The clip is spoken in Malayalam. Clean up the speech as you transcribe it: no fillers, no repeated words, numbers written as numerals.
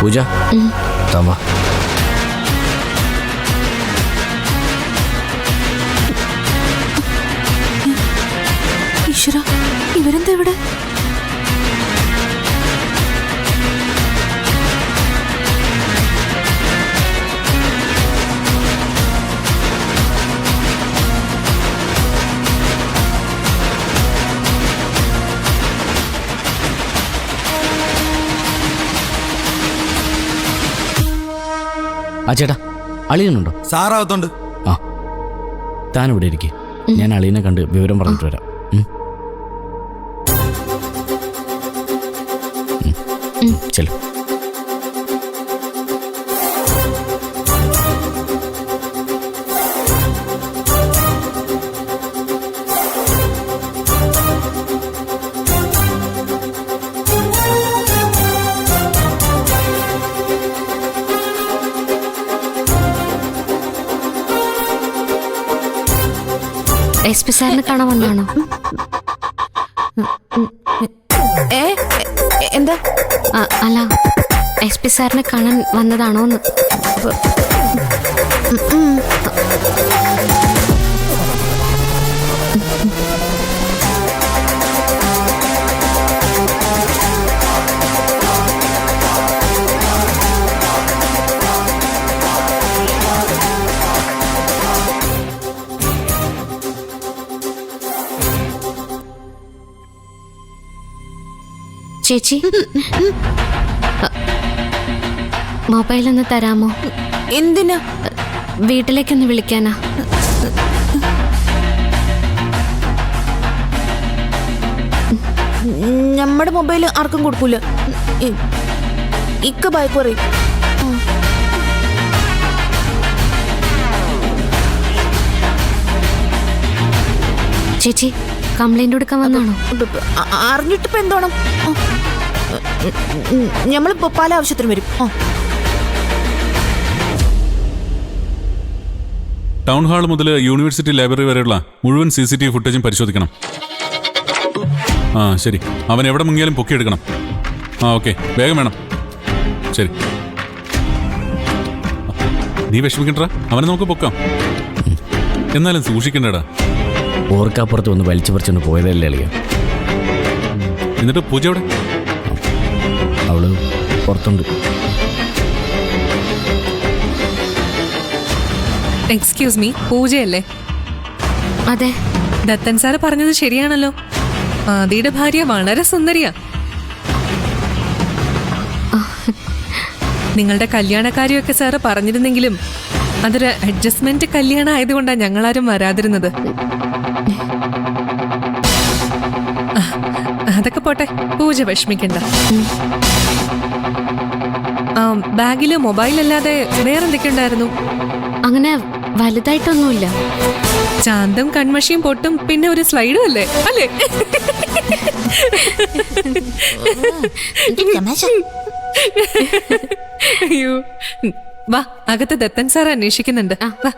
പൂജ തമ്മ ഈശ്വര, ഇവരെന്താ ഇവിടെ? ആ ചേട്ടാ, അളിയനുണ്ടോ? സാറാവത്തോണ്ട്. ആ, താൻ ഇവിടെ ഇരിക്കേ, ഞാൻ അളിയനെ കണ്ട് വിവരം പറഞ്ഞിട്ട് വരാം. ചെല്ലു. SP സാറിനെ കാണാൻ വന്നാണോ? എന്താ? അല്ല, SP സാറിനെ കാണാൻ വന്നതാണോന്ന്. ചേച്ചി, മൊബൈലൊന്ന് തരാമോ? എന്തിനാ? വീട്ടിലേക്കൊന്ന് വിളിക്കാനാ. നമ്മുടെ മൊബൈല് ആർക്കും കൊടുക്കൂല. ഇക്ക ബൈക്ക് പറയും. ചേച്ചി, കംപ്ലൈന്റ് കൊടുക്കാൻ വന്നാണോ? അറിഞ്ഞിട്ടിപ്പോ എന്തോണം? ഞമ്മള് പല ആവശ്യത്തിനും വരും. ടൗൺ ഹാൾ മുതൽ യൂണിവേഴ്സിറ്റി ലൈബ്രറി വരെയുള്ള മുഴുവൻ CCTV ഫുട്ടേജും പരിശോധിക്കണം. ആ ശരി, അവൻ എവിടെ മുങ്ങിയാലും പൊക്കിയെടുക്കണം. ആ ഓക്കെ, വേഗം വേണം. ശരി, നീ വിഷമിക്കണ്ടാ, അവനെ നമുക്ക് പൊക്കാം. എന്നാലും സൂക്ഷിക്കണ്ടടാ. ഓർക്കപ്പുറത്ത് ഒന്ന് വലിച്ചു പറിച്ചൊന്ന് പോയതല്ലേ അളിയ. എന്നിട്ട് പൂജ എവിടെ? അവള് പുറത്തുണ്ട്. എക്സ്ക്യൂസ് മീ, പൂജയല്ലേ? അതെ. ദത്തൻ സാറ് പറഞ്ഞത് ശരിയാണല്ലോ. ആദിയുടെ ഭാര്യ വളരെ സുന്ദരിയാ. നിങ്ങളുടെ കല്യാണക്കാരിയൊക്കെ സാറ് പറഞ്ഞിരുന്നെങ്കിലും അതൊരു അഡ്ജസ്റ്റ്മെന്റ് കല്യാണം ആയതുകൊണ്ടാണ് ഞങ്ങളാരും വരാതിരുന്നത്. അതൊക്കെ പോട്ടെ, പൂജ വിഷമിക്കണ്ട. ബാഗില് മൊബൈൽ അല്ലാതെ വേറെന്തൊക്കെ ഉണ്ടായിരുന്നു? അങ്ങനെ വലുതായിട്ടൊന്നുമില്ല. ചാന്തും കൺമഷിയും പൊട്ടും പിന്നെ ഒരു സ്ലൈഡും അല്ലേ? അല്ലേ? അയ്യോ, വാ, അകത്ത് ദത്തൻ സാർ അന്വേഷിക്കുന്നുണ്ട്. വാ.